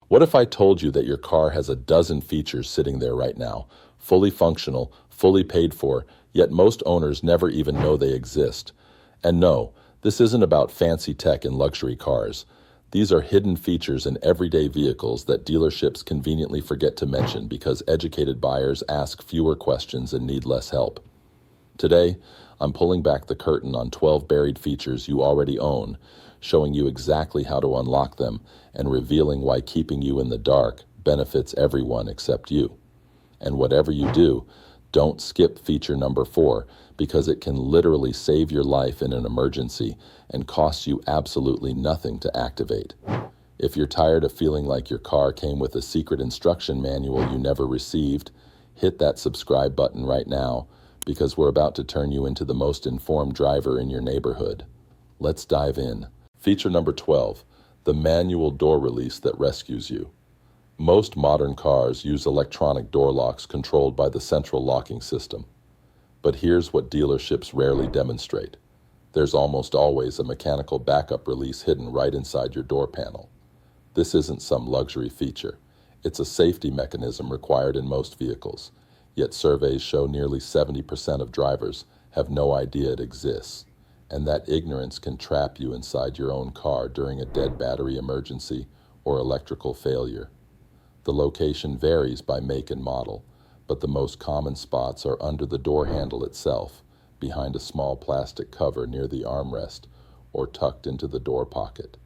What if I told you that your car has a dozen features sitting there right now, fully functional, fully paid for, yet most owners never even know they exist? And no, this isn't about fancy tech in luxury cars. These are hidden features in everyday vehicles that dealerships conveniently forget to mention because educated buyers ask fewer questions and need less help. Today, I'm pulling back the curtain on 12 buried features you already own, showing you exactly how to unlock them and revealing why keeping you in the dark benefits everyone except you. And whatever you do, don't skip feature number 4 because it can literally save your life in an emergency and cost you absolutely nothing to activate. If you're tired of feeling like your car came with a secret instruction manual you never received, hit that subscribe button right now because we're about to turn you into the most informed driver in your neighborhood. Let's dive in. Feature number 12, the manual door release that rescues you. Most modern cars use electronic door locks controlled by the central locking system. But here's what dealerships rarely demonstrate. There's almost always a mechanical backup release hidden right inside your door panel. This isn't some luxury feature. It's a safety mechanism required in most vehicles. Yet surveys show nearly 70% of drivers have no idea it exists, and that ignorance can trap you inside your own car during a dead battery emergency or electrical failure. The location varies by make and model, but the most common spots are under the door handle itself, behind a small plastic cover near the armrest, or tucked into the door pocket.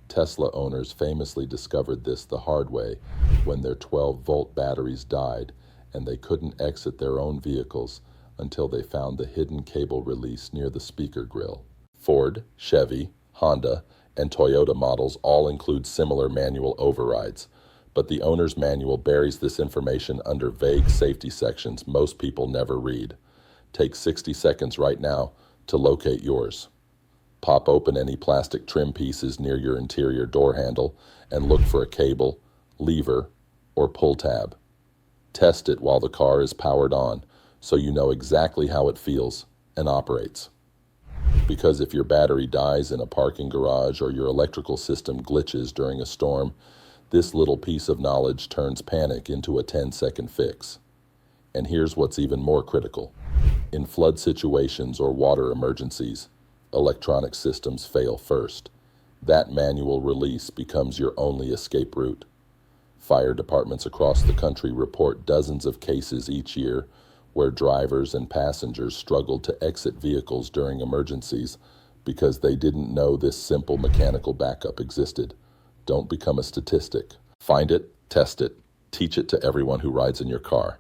Tesla owners famously discovered this the hard way when their 12-volt batteries died and they couldn't exit their own vehicles until they found the hidden cable release near the speaker grille. Ford, Chevy, Honda, and Toyota models all include similar manual overrides, but the owner's manual buries this information under vague safety sections most people never read. Take 60 seconds right now to locate yours. Pop open any plastic trim pieces near your interior door handle and look for a cable, lever, or pull tab. Test it while the car is powered on so you know exactly how it feels and operates. Because if your battery dies in a parking garage or your electrical system glitches during a storm, this little piece of knowledge turns panic into a 10-second fix. And here's what's even more critical. In flood situations or water emergencies, electronic systems fail first. That manual release becomes your only escape route. Fire departments across the country report dozens of cases each year where drivers and passengers struggled to exit vehicles during emergencies because they didn't know this simple mechanical backup existed. Don't become a statistic. Find it, test it, teach it to everyone who rides in your car.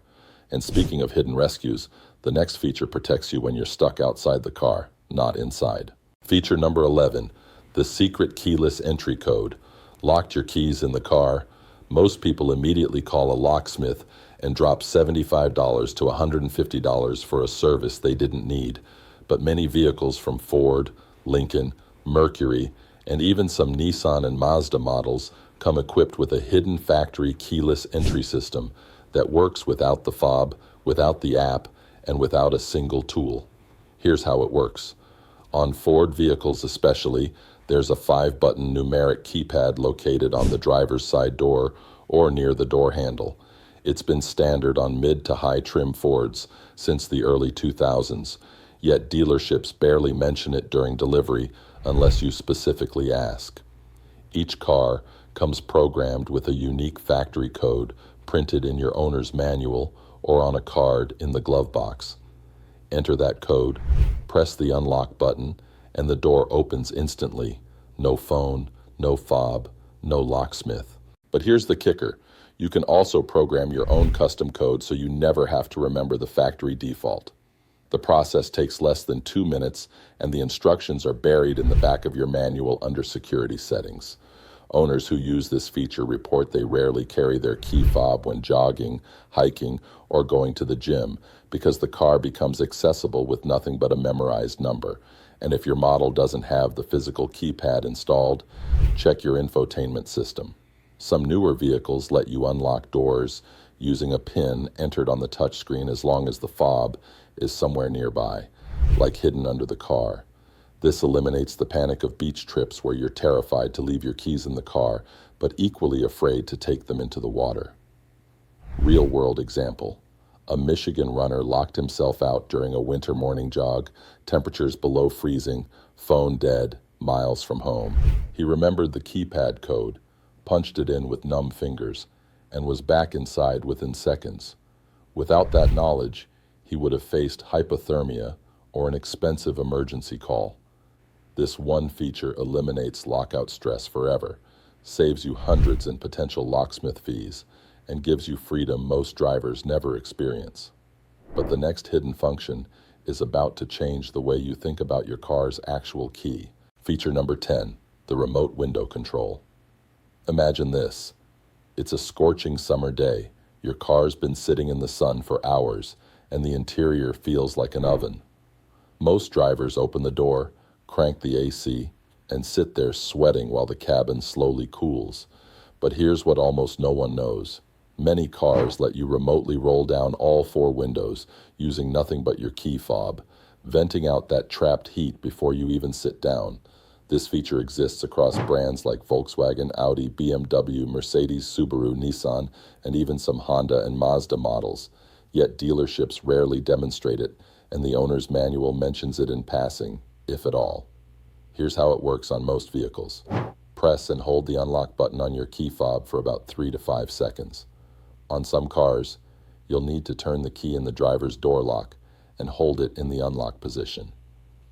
And speaking of hidden rescues, the next feature protects you when you're stuck outside the car, not inside. Feature number 11, the secret keyless entry code. Locked your keys in the car? Most people immediately call a locksmith and drop $75 to $150 for a service they didn't need. But many vehicles from Ford, Lincoln, Mercury, and even some Nissan and Mazda models come equipped with a hidden factory keyless entry system that works without the fob, without the app, and without a single tool. Here's how it works. On Ford vehicles especially, there's a 5-button numeric keypad located on the driver's side door or near the door handle. It's been standard on mid to high trim Fords since the early 2000s, yet dealerships barely mention it during delivery unless you specifically ask. Each car comes programmed with a unique factory code printed in your owner's manual or on a card in the glove box. Enter that code, press the unlock button, and the door opens instantly. No phone, no fob, no locksmith. But here's the kicker. You can also program your own custom code so you never have to remember the factory default. The process takes less than 2 minutes, and the instructions are buried in the back of your manual under security settings. Owners who use this feature report they rarely carry their key fob when jogging, hiking, or going to the gym because the car becomes accessible with nothing but a memorized number. And if your model doesn't have the physical keypad installed, check your infotainment system. Some newer vehicles let you unlock doors using a PIN entered on the touchscreen as long as the fob is somewhere nearby, like hidden under the car. This eliminates the panic of beach trips where you're terrified to leave your keys in the car, but equally afraid to take them into the water. Real-world example. A Michigan runner locked himself out during a winter morning jog, temperatures below freezing, phone dead, miles from home. He remembered the keypad code, punched it in with numb fingers, and was back inside within seconds. Without that knowledge, he would have faced hypothermia or an expensive emergency call. This one feature eliminates lockout stress forever, saves you hundreds in potential locksmith fees, and gives you freedom most drivers never experience. But the next hidden function is about to change the way you think about your car's actual key. Feature number 10, the remote window control. Imagine this. It's a scorching summer day. Your car's been sitting in the sun for hours, and the interior feels like an oven. Most drivers open the door, crank the AC, and sit there sweating while the cabin slowly cools. But here's what almost no one knows. Many cars let you remotely roll down all 4 windows using nothing but your key fob, venting out that trapped heat before you even sit down. This feature exists across brands like Volkswagen, Audi, BMW, Mercedes, Subaru, Nissan, and even some Honda and Mazda models. Yet dealerships rarely demonstrate it, and the owner's manual mentions it in passing, if at all. Here's how it works on most vehicles. Press and hold the unlock button on your key fob for about 3 to 5 seconds. On some cars, you'll need to turn the key in the driver's door lock and hold it in the unlock position.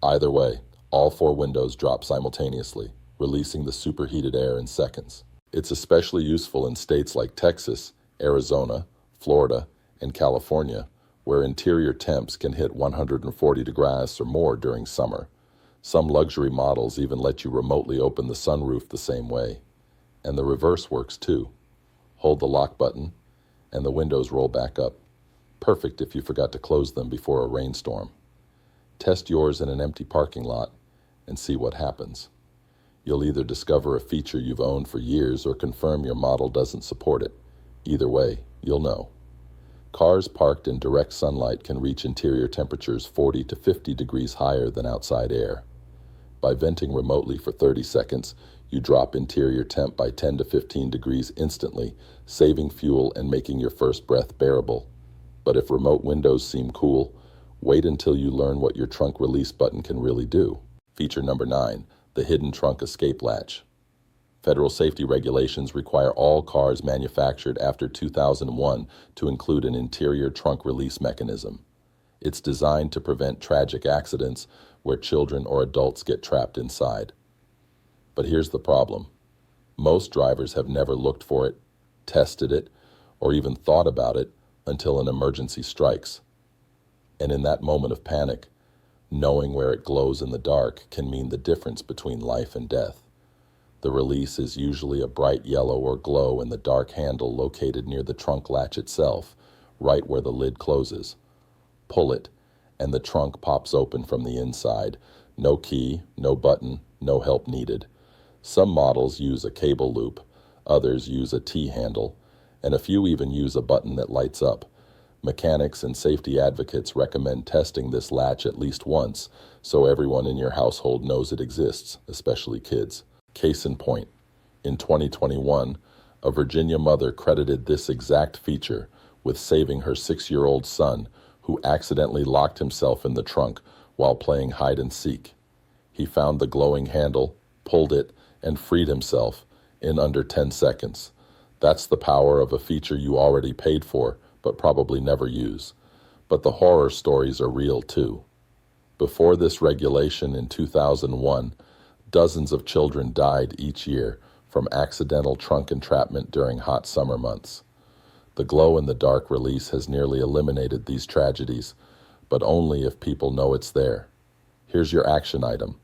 Either way, all 4 windows drop simultaneously, releasing the superheated air in seconds. It's especially useful in states like Texas, Arizona, Florida, and California, where interior temps can hit 140 degrees or more during summer. Some luxury models even let you remotely open the sunroof the same way. And the reverse works too. Hold the lock button, and the windows roll back up. Perfect if you forgot to close them before a rainstorm. Test yours in an empty parking lot and see what happens. You'll either discover a feature you've owned for years or confirm your model doesn't support it. Either way, you'll know. Cars parked in direct sunlight can reach interior temperatures 40 to 50 degrees higher than outside air. By venting remotely for 30 seconds, you drop interior temp by 10 to 15 degrees instantly, saving fuel and making your first breath bearable. But if remote windows seem cool, wait until you learn what your trunk release button can really do. Feature number 9, the hidden trunk escape latch. Federal safety regulations require all cars manufactured after 2001 to include an interior trunk release mechanism. It's designed to prevent tragic accidents where children or adults get trapped inside. But here's the problem. Most drivers have never looked for it, tested it, or even thought about it until an emergency strikes. And in that moment of panic, knowing where it glows in the dark can mean the difference between life and death. The release is usually a bright yellow or glow in the dark handle located near the trunk latch itself, right where the lid closes. Pull it, and the trunk pops open from the inside. No key, no button, no help needed. Some models use a cable loop, others use a T-handle, and a few even use a button that lights up. Mechanics and safety advocates recommend testing this latch at least once, so everyone in your household knows it exists, especially kids. Case in point, in 2021, a Virginia mother credited this exact feature with saving her 6-year-old son, who accidentally locked himself in the trunk while playing hide and seek. He found the glowing handle, pulled it, and freed himself in under 10 seconds. That's the power of a feature you already paid for, but probably never use. But the horror stories are real too. Before this regulation in 2001, dozens of children died each year from accidental trunk entrapment during hot summer months. The glow-in-the-dark release has nearly eliminated these tragedies, but only if people know it's there. Here's your action item.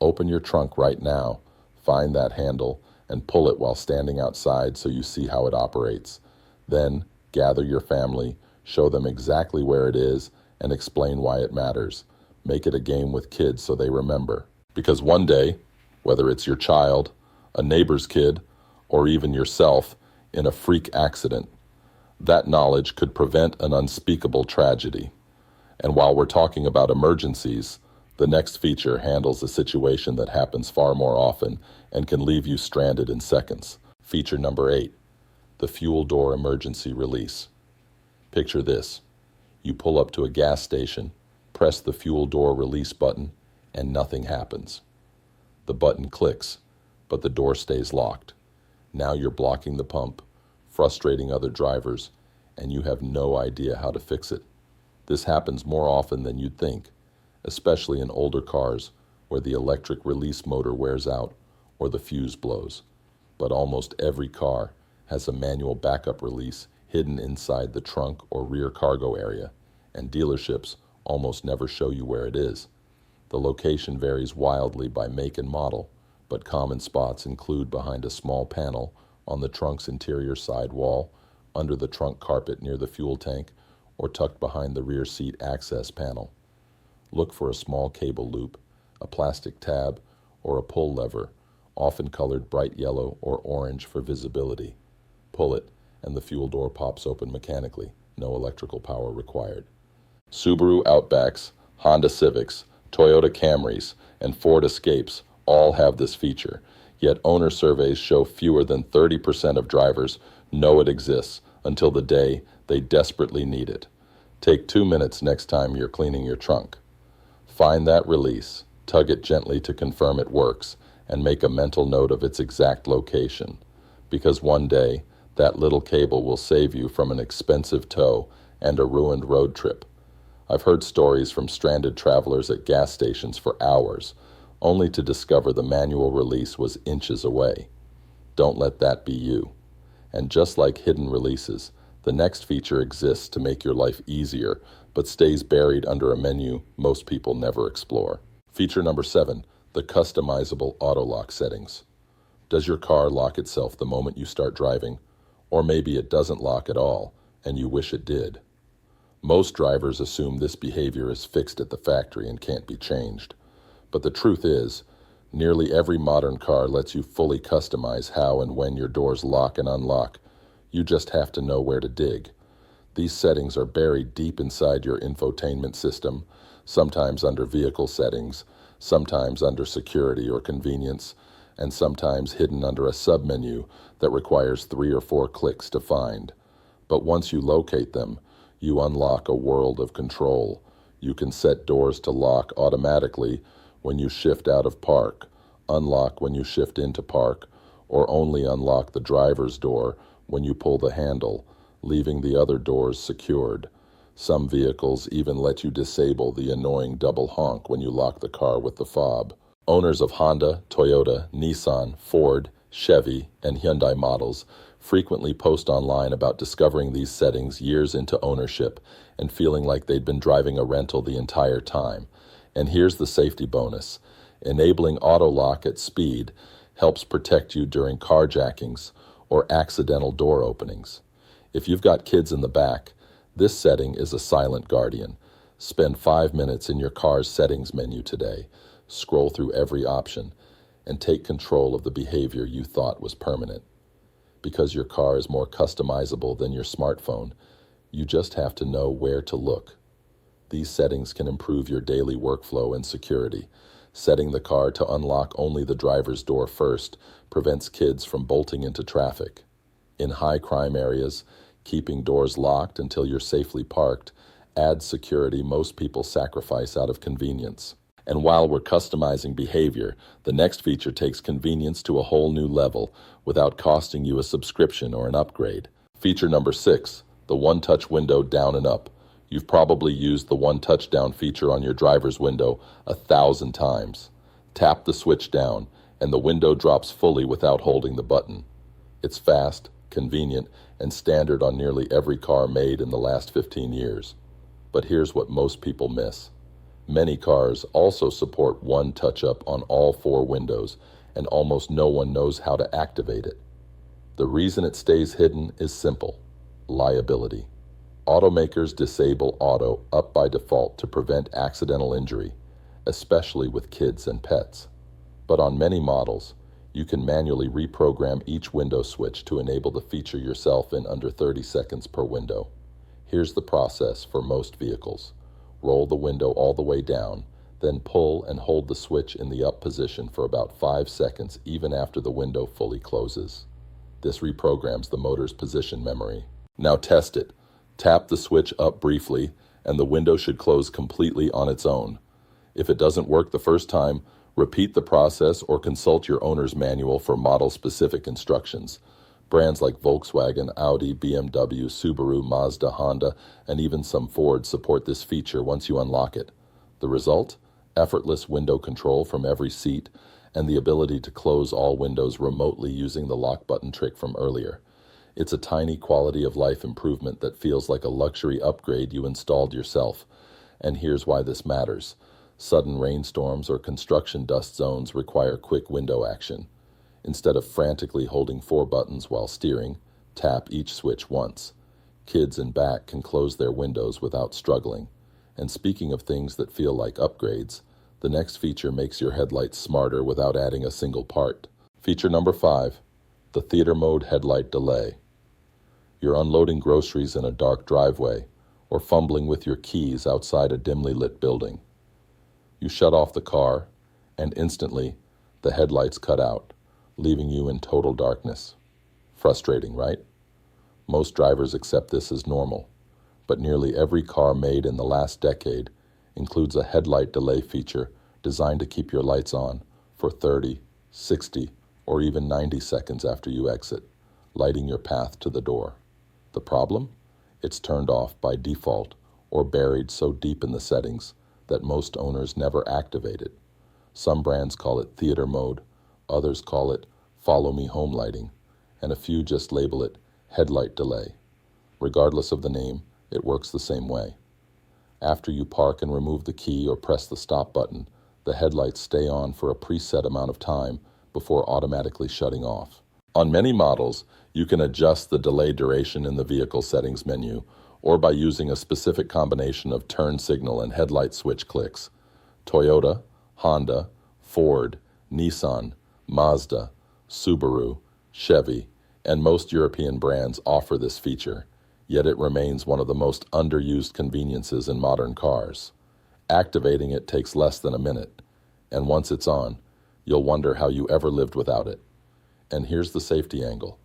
Open your trunk right now, find that handle, and pull it while standing outside so you see how it operates. Then, gather your family, show them exactly where it is, and explain why it matters. Make it a game with kids so they remember. Because one day, whether it's your child, a neighbor's kid, or even yourself, in a freak accident, that knowledge could prevent an unspeakable tragedy. And while we're talking about emergencies, The next feature handles a situation that happens far more often and can leave you stranded in seconds. Feature number 8, the fuel door emergency release. Picture this. You pull up to a gas station, press the fuel door release button, and nothing happens. The button clicks, but the door stays locked. Now you're blocking the pump, frustrating other drivers, and you have no idea how to fix it. This happens more often than you'd think, especially in older cars where the electric release motor wears out or the fuse blows. But almost every car has a manual backup release hidden inside the trunk or rear cargo area, and dealerships almost never show you where it is. The location varies wildly by make and model, but common spots include behind a small panel on the trunk's interior side wall, under the trunk carpet near the fuel tank, or tucked behind the rear seat access panel. Look for a small cable loop, a plastic tab, or a pull lever, often colored bright yellow or orange for visibility. Pull it, and the fuel door pops open mechanically, no electrical power required. Subaru Outbacks, Honda Civics, Toyota Camrys, and Ford Escapes all have this feature, yet owner surveys show fewer than 30% of drivers know it exists until the day they desperately need it. Take 2 minutes next time you're cleaning your trunk. Find that release, tug it gently to confirm it works, and make a mental note of its exact location. Because one day, that little cable will save you from an expensive tow and a ruined road trip. I've heard stories from stranded travelers at gas stations for hours, only to discover the manual release was inches away. Don't let that be you. And just like hidden releases, the next feature exists to make your life easier, but stays buried under a menu most people never explore. Feature number 7, the customizable auto lock settings. Does your car lock itself the moment you start driving? Or maybe it doesn't lock at all, and you wish it did. Most drivers assume this behavior is fixed at the factory and can't be changed. But the truth is, nearly every modern car lets you fully customize how and when your doors lock and unlock. You just have to know where to dig. These settings are buried deep inside your infotainment system, sometimes under vehicle settings, sometimes under security or convenience, and sometimes hidden under a submenu that requires 3 or 4 clicks to find. But once you locate them, you unlock a world of control. You can set doors to lock automatically when you shift out of park, unlock when you shift into park, or only unlock the driver's door when you pull the handle, leaving the other doors secured. Some vehicles even let you disable the annoying double honk when you lock the car with the fob. Owners of Honda, Toyota, Nissan, Ford, Chevy, and Hyundai models frequently post online about discovering these settings years into ownership and feeling like they'd been driving a rental the entire time. And here's the safety bonus. Enabling auto lock at speed helps protect you during carjackings or accidental door openings. If you've got kids in the back, this setting is a silent guardian. Spend 5 minutes in your car's settings menu today. Scroll through every option and take control of the behavior you thought was permanent. Because your car is more customizable than your smartphone, you just have to know where to look. These settings can improve your daily workflow and security. Setting the car to unlock only the driver's door first prevents kids from bolting into traffic. In high crime areas, keeping doors locked until you're safely parked adds security most people sacrifice out of convenience. And while we're customizing behavior, the next feature takes convenience to a whole new level without costing you a subscription or an upgrade. Feature number 6, the one-touch window down and up. You've probably used the one-touch down feature on your driver's window 1,000 times. Tap the switch down, and the window drops fully without holding the button. It's fast, convenient, and standard on nearly every car made in the last 15 years. But here's what most people miss. Many cars also support one touch-up on all 4 windows, and almost no one knows how to activate it. The reason it stays hidden is simple: liability. Automakers disable auto up by default to prevent accidental injury, especially with kids and pets. But on many models, you can manually reprogram each window switch to enable the feature yourself in under 30 seconds per window. Here's the process for most vehicles. Roll the window all the way down, Then pull and hold the switch in the up position for about 5 seconds even after the window fully closes. This reprograms the motor's position memory. Now test it. Tap the switch up briefly, and the window should close completely on its own. If it doesn't work the first time, repeat the process or consult your owner's manual for model-specific instructions. Brands like Volkswagen, Audi, BMW, Subaru, Mazda, Honda, and even some Ford support this feature once you unlock it. The result? Effortless window control from every seat, and the ability to close all windows remotely using the lock button trick from earlier. It's a tiny quality of life improvement that feels like a luxury upgrade you installed yourself. And here's why this matters. Sudden rainstorms or construction dust zones require quick window action. Instead of frantically holding 4 buttons while steering, tap each switch once. Kids in back can close their windows without struggling. And speaking of things that feel like upgrades, the next feature makes your headlights smarter without adding a single part. Feature number 5, the theater mode headlight delay. You're unloading groceries in a dark driveway or fumbling with your keys outside a dimly lit building. You shut off the car, and instantly, the headlights cut out, leaving you in total darkness. Frustrating, right? Most drivers accept this as normal, but nearly every car made in the last decade includes a headlight delay feature designed to keep your lights on for 30, 60, or even 90 seconds after you exit, lighting your path to the door. The problem? It's turned off by default or buried so deep in the settings that most owners never activate it. Some brands call it theater mode, others call it follow me home lighting, and a few just label it headlight delay. Regardless of the name, it works the same way. After you park and remove the key or press the stop button, the headlights stay on for a preset amount of time before automatically shutting off. On many models, you can adjust the delay duration in the vehicle settings menu or by using a specific combination of turn signal and headlight switch clicks. Toyota, Honda, Ford, Nissan, Mazda, Subaru, Chevy, and most European brands offer this feature, yet it remains one of the most underused conveniences in modern cars. Activating it takes less than a minute, and once it's on, you'll wonder how you ever lived without it. And here's the safety angle.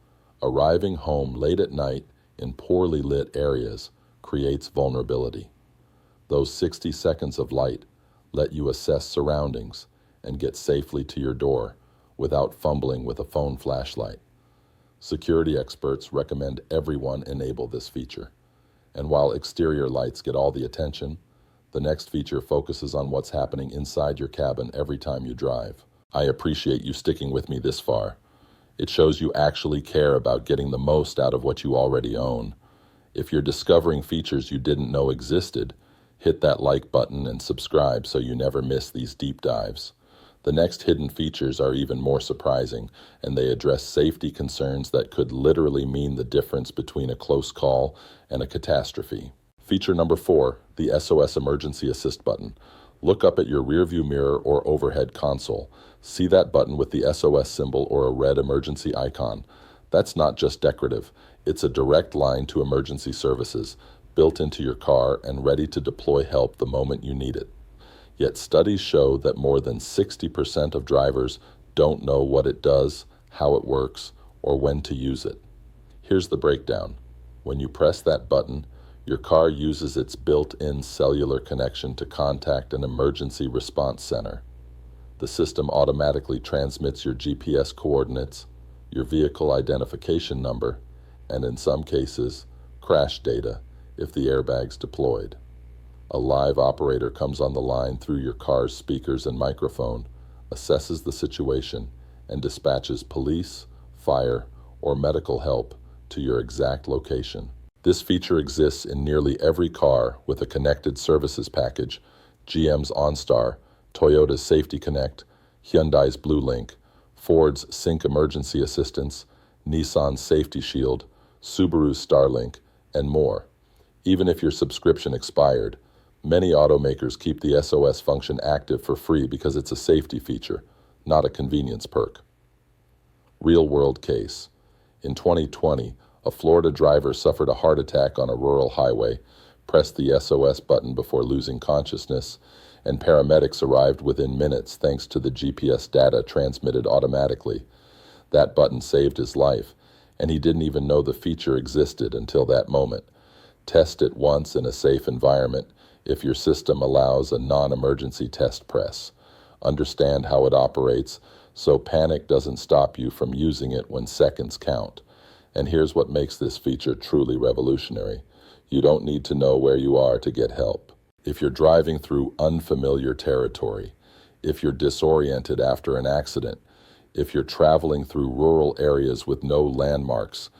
Arriving home late at night in poorly lit areas creates vulnerability. Those 60 seconds of light let you assess surroundings and get safely to your door without fumbling with a phone flashlight. Security experts recommend everyone enable this feature. And while exterior lights get all the attention, the next feature focuses on what's happening inside your cabin every time you drive. I appreciate you sticking with me this far. It shows you actually care about getting the most out of what you already own. If you're discovering features you didn't know existed, hit that like button and subscribe so you never miss these deep dives. The next hidden features are even more surprising, and they address safety concerns that could literally mean the difference between a close call and a catastrophe. Feature number 4, the SOS Emergency Assist button. Look up at your rearview mirror or overhead console. See that button with the SOS symbol or a red emergency icon. That's not just decorative. It's a direct line to emergency services, built into your car and ready to deploy help the moment you need it. Yet studies show that more than 60% of drivers don't know what it does, how it works, or when to use it. Here's the breakdown. When you press that button, your car uses its built-in cellular connection to contact an emergency response center. The system automatically transmits your GPS coordinates, your vehicle identification number, and in some cases, crash data if the airbag's deployed. A live operator comes on the line through your car's speakers and microphone, assesses the situation, and dispatches police, fire, or medical help to your exact location. This feature exists in nearly every car with a connected services package: GM's OnStar, Toyota's Safety Connect, Hyundai's BlueLink, Ford's Sync Emergency Assistance, Nissan's Safety Shield, Subaru's Starlink, and more. Even if your subscription expired, many automakers keep the SOS function active for free because it's a safety feature, not a convenience perk. Real-world case. In 2020, a Florida driver suffered a heart attack on a rural highway, pressed the SOS button before losing consciousness, and paramedics arrived within minutes thanks to the GPS data transmitted automatically. That button saved his life, and he didn't even know the feature existed until that moment. Test it once in a safe environment if your system allows a non-emergency test press. Understand how it operates so panic doesn't stop you from using it when seconds count. And here's what makes this feature truly revolutionary. You don't need to know where you are to get help. If you're driving through unfamiliar territory, if you're disoriented after an accident, if you're traveling through rural areas with no landmarks,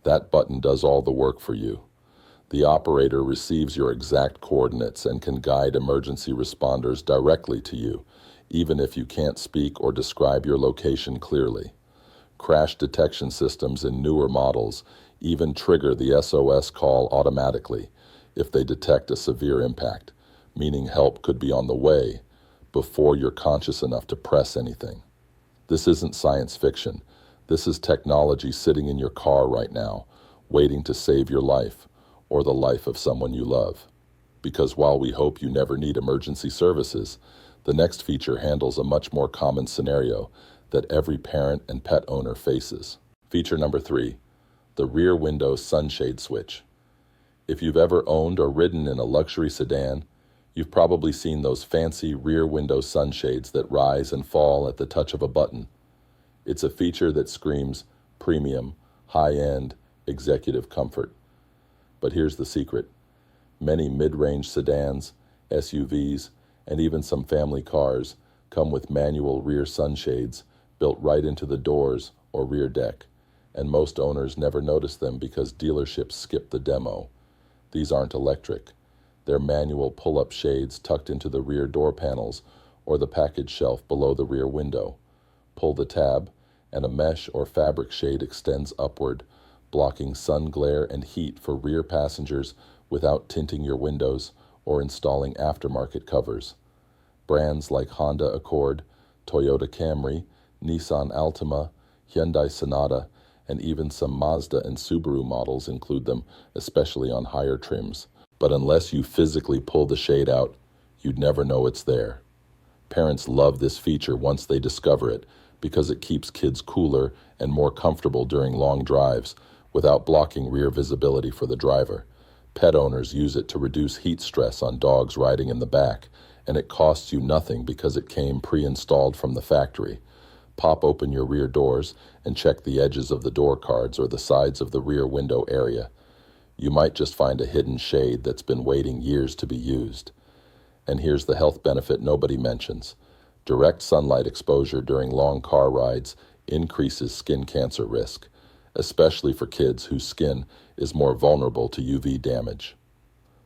that button does all the work for you. The operator receives your exact coordinates and can guide emergency responders directly to you, even if you can't speak or describe your location clearly. Crash detection systems in newer models even trigger the SOS call automatically if they detect a severe impact, meaning help could be on the way before you're conscious enough to press anything. This isn't science fiction. This is technology sitting in your car right now, waiting to save your life or the life of someone you love. Because while we hope you never need emergency services, the next feature handles a much more common scenario that every parent and pet owner faces. Feature number 3, the rear window sunshade switch. If you've ever owned or ridden in a luxury sedan, you've probably seen those fancy rear window sunshades that rise and fall at the touch of a button. It's a feature that screams premium, high-end, executive comfort. But here's the secret. Many mid-range sedans, SUVs, and even some family cars come with manual rear sunshades built right into the doors or rear deck, and most owners never notice them because dealerships skip the demo. These aren't electric. They're manual pull-up shades tucked into the rear door panels or the package shelf below the rear window. Pull the tab, and a mesh or fabric shade extends upward, blocking sun glare and heat for rear passengers without tinting your windows or installing aftermarket covers. Brands like Honda Accord, Toyota Camry, Nissan Altima, Hyundai Sonata, and even some Mazda and Subaru models include them, especially on higher trims. But unless you physically pull the shade out, you'd never know it's there. Parents love this feature once they discover it because it keeps kids cooler and more comfortable during long drives without blocking rear visibility for the driver. Pet owners use it to reduce heat stress on dogs riding in the back, and it costs you nothing because it came pre-installed from the factory. Pop open your rear doors and check the edges of the door cards or the sides of the rear window area. You might just find a hidden shade that's been waiting years to be used. And here's the health benefit nobody mentions. Direct sunlight exposure during long car rides increases skin cancer risk, especially for kids whose skin is more vulnerable to UV damage.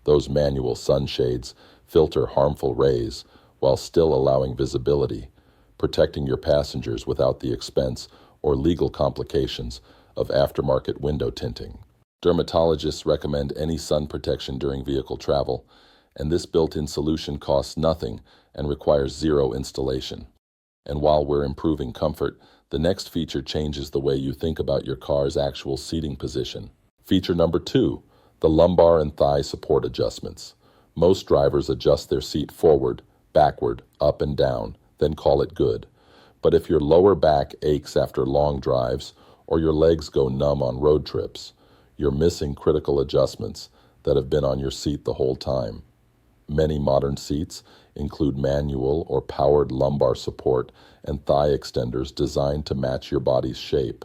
Those manual sunshades filter harmful rays while still allowing visibility, protecting your passengers without the expense or legal complications of aftermarket window tinting. Dermatologists recommend any sun protection during vehicle travel, and this built-in solution costs nothing and requires zero installation. And while we're improving comfort, the next feature changes the way you think about your car's actual seating position. Feature number 2, the lumbar and thigh support adjustments. Most drivers adjust their seat forward, backward, up and down, then call it good. But if your lower back aches after long drives or your legs go numb on road trips, you're missing critical adjustments that have been on your seat the whole time. Many modern seats include manual or powered lumbar support and thigh extenders designed to match your body's shape.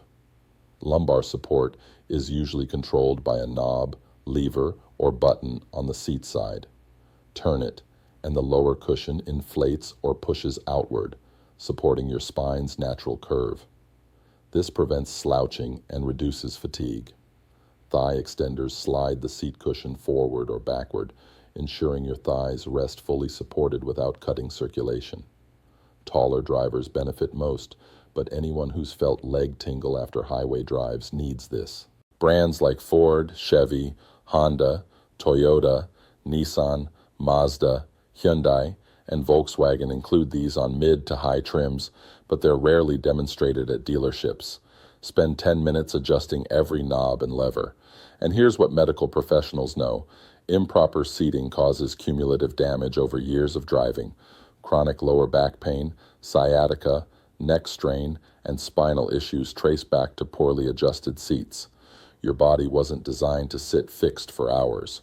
Lumbar support is usually controlled by a knob, lever, or button on the seat side. Turn it, and the lower cushion inflates or pushes outward, supporting your spine's natural curve. This prevents slouching and reduces fatigue. Thigh extenders slide the seat cushion forward or backward, ensuring your thighs rest fully supported without cutting circulation. Taller drivers benefit most, but anyone who's felt leg tingle after highway drives needs this. Brands like Ford, Chevy, Honda, Toyota, Nissan, Mazda, Hyundai, and Volkswagen include these on mid to high trims, but they're rarely demonstrated at dealerships. Spend 10 minutes adjusting every knob and lever. And here's what medical professionals know. Improper seating causes cumulative damage over years of driving. Chronic lower back pain, sciatica, neck strain, and spinal issues trace back to poorly adjusted seats. Your body wasn't designed to sit fixed for hours.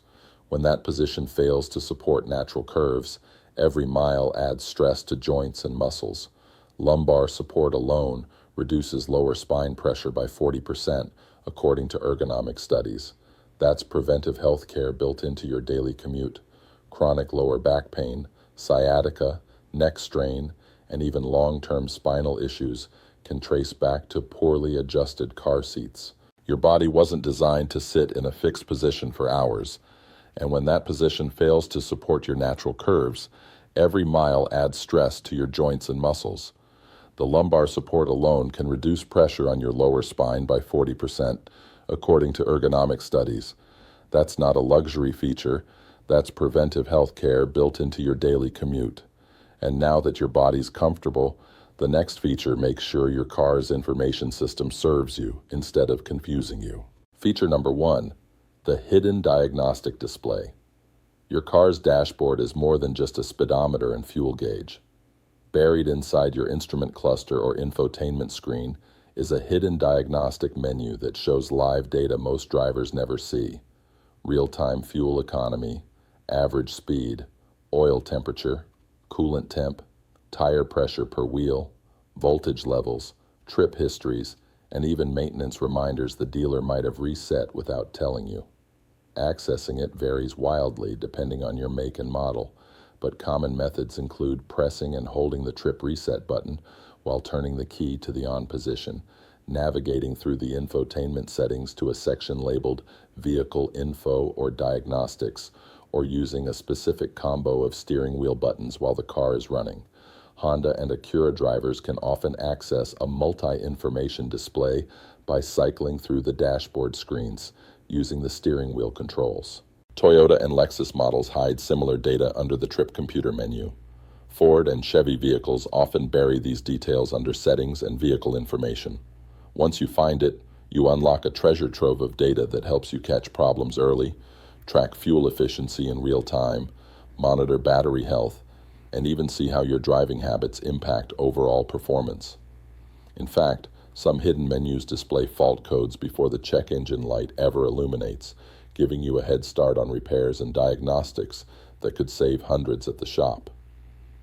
When that position fails to support natural curves, every mile adds stress to joints and muscles. Lumbar support alone reduces lower spine pressure by 40%, according to ergonomic studies. That's preventive health care built into your daily commute. Chronic lower back pain, sciatica, neck strain, and even long-term spinal issues can trace back to poorly adjusted car seats. Your body wasn't designed to sit in a fixed position for hours, and when that position fails to support your natural curves, every mile adds stress to your joints and muscles. The lumbar support alone can reduce pressure on your lower spine by 40%, according to ergonomic studies. That's not a luxury feature, that's preventive health care built into your daily commute. And now that your body's comfortable, the next feature makes sure your car's information system serves you instead of confusing you. Feature number 1, the hidden diagnostic display. Your car's dashboard is more than just a speedometer and fuel gauge. Buried inside your instrument cluster or infotainment screen is a hidden diagnostic menu that shows live data most drivers never see. Real-time fuel economy, average speed, oil temperature, coolant temp, tire pressure per wheel, voltage levels, trip histories, and even maintenance reminders the dealer might have reset without telling you. Accessing it varies wildly depending on your make and model, but common methods include pressing and holding the trip reset button while turning the key to the on position, navigating through the infotainment settings to a section labeled Vehicle Info or Diagnostics, or using a specific combo of steering wheel buttons while the car is running. Honda and Acura drivers can often access a multi-information display by cycling through the dashboard screens using the steering wheel controls. Toyota and Lexus models hide similar data under the trip computer menu. Ford and Chevy vehicles often bury these details under settings and vehicle information. Once you find it, you unlock a treasure trove of data that helps you catch problems early, track fuel efficiency in real time, monitor battery health, and even see how your driving habits impact overall performance. In fact, some hidden menus display fault codes before the check engine light ever illuminates, giving you a head start on repairs and diagnostics that could save hundreds at the shop.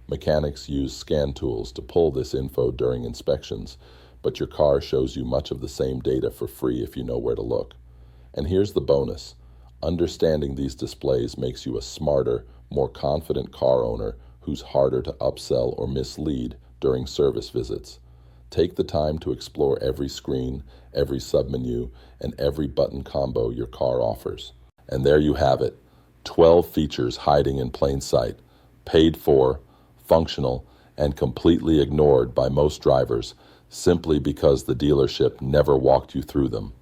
Mechanics use scan tools to pull this info during inspections, but your car shows you much of the same data for free if you know where to look. And here's the bonus. Understanding these displays makes you a smarter, more confident car owner who's harder to upsell or mislead during service visits. Take the time to explore every screen, every submenu, and every button combo your car offers. And there you have it, 12 features hiding in plain sight, paid for, functional, and completely ignored by most drivers simply because the dealership never walked you through them.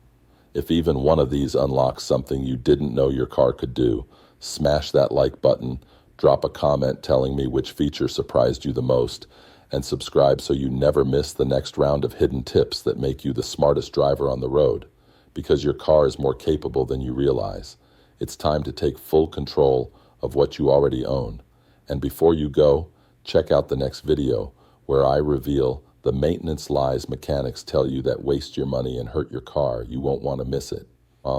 If even one of these unlocks something you didn't know your car could do, smash that like button, drop a comment telling me which feature surprised you the most, and subscribe so you never miss the next round of hidden tips that make you the smartest driver on the road. Because your car is more capable than you realize. It's time to take full control of what you already own. And before you go, check out the next video where I reveal the maintenance lies mechanics tell you that waste your money and hurt your car. You won't want to miss it.